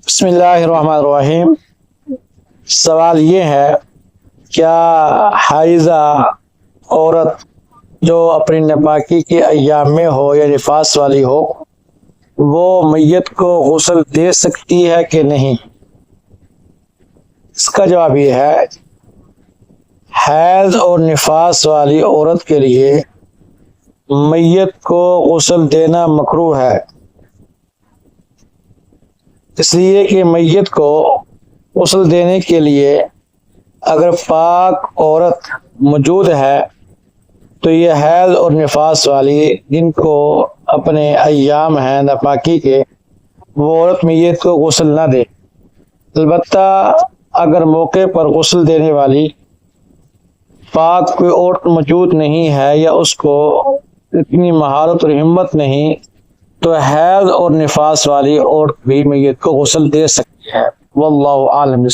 بسم اللہ الرحمن الرحیم۔ سوال یہ ہے، کیا حائضہ عورت جو اپنی ناپاکی کے ایام میں ہو یا نفاس والی ہو، وہ میت کو غسل دے سکتی ہے کہ نہیں؟ اس کا جواب یہ ہے، حیض اور نفاس والی عورت کے لیے میت کو غسل دینا مکروہ ہے، اس لیے کہ میت کو غسل دینے کے لیے اگر پاک عورت موجود ہے تو یہ حیض اور نفاس والی جن کو اپنے ایام ہیں ناپاکی کے، وہ عورت میت کو غسل نہ دے۔ البتہ اگر موقع پر غسل دینے والی پاک کوئی عورت موجود نہیں ہے یا اس کو اتنی مہارت اور ہمت نہیں، تو حیض اور نفاس والی عورت بھی میت کو غسل دے سکتی ہے۔ واللہ عالم۔